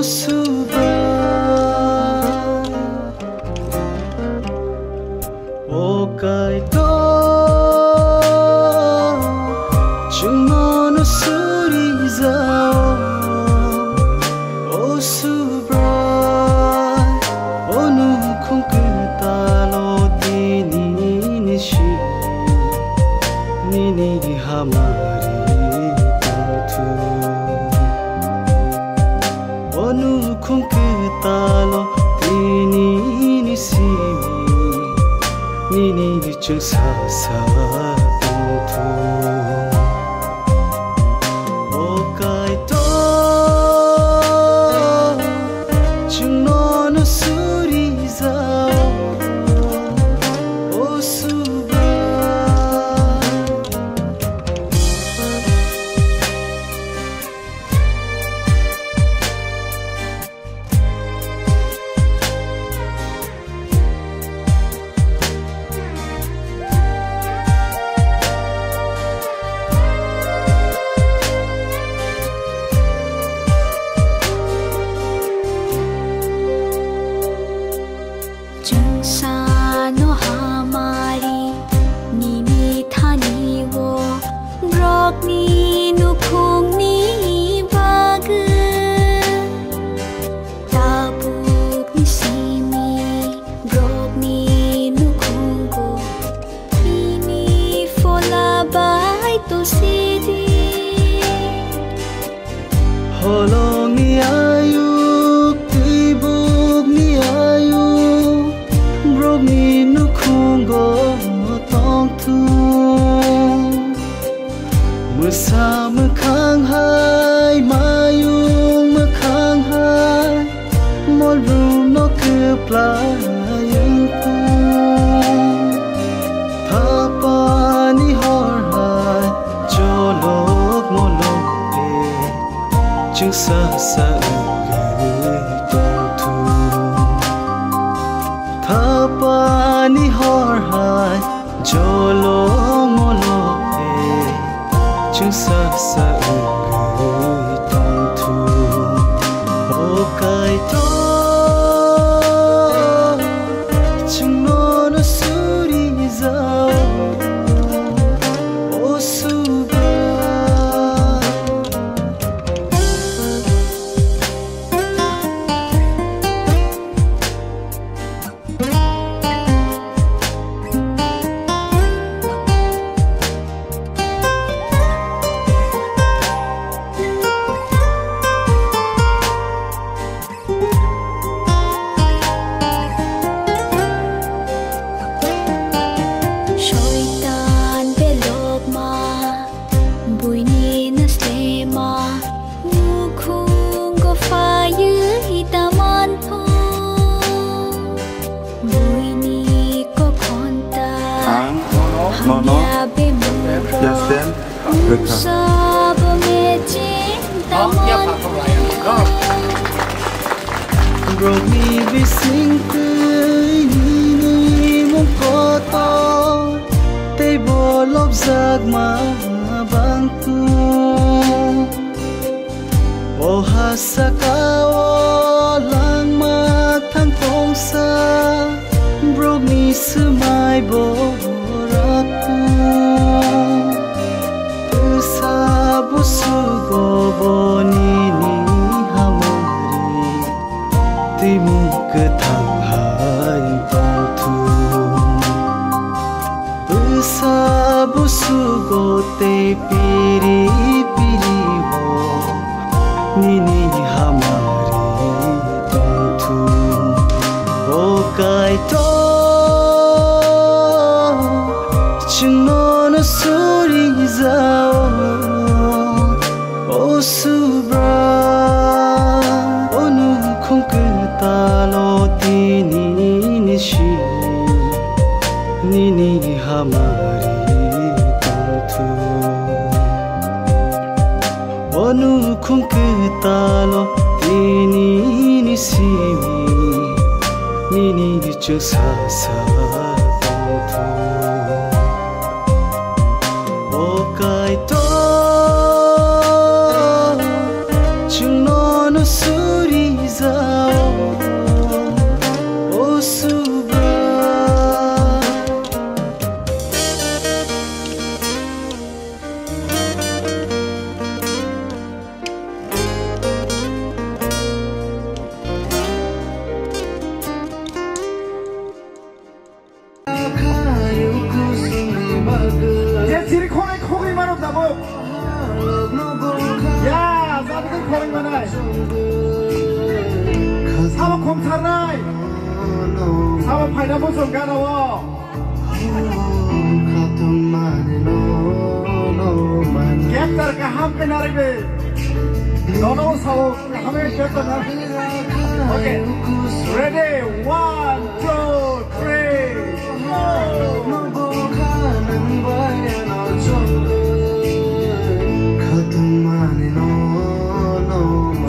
suba o kai to chungon suri zao o subra onu khung ta lo ti ni shi ni hamari tu onu khung ta lo ti ni si ni chung sa sa tu o kai to chung non suri zao o suba Sano hamari nimi thani wo brok ni nu khung ni bag tabuk ni simi brok ni nu khung go ini fola bai to sidi holong ni ayu tibuk ni ayu ni nu khungo tong tu musa khang hai mayung khang hai mol ru no ke pla yang tu tha pa ni hor hai cho lok mo lok e chung sa sa pani hor hai jolo molo e chung sa sa tong thu o kai to chung non suri zao o suba No. Just stand. Good. Romi bising tươi ni mong có to tay bò lốp giặc mà băng tu o hasakawa lang ma thang tong sa Romi sư mai bo raku tu sa bu su go bo ni timu ke thang hai tong thu usa busu go te piri piri ho ni hamari tong thu o kai to chung non suri zao o subra onu khung ta lo ti ni shi ni hamari tong thu onu khung ta lo ti ni si ni chung sa sa tong thu o kai to chung non suri 만나이 사와 콤타라이 사와 파이나볼 좀 가나워 객들 kaham kenari dono sawo kahame 객들 okay ready 1 2 3 go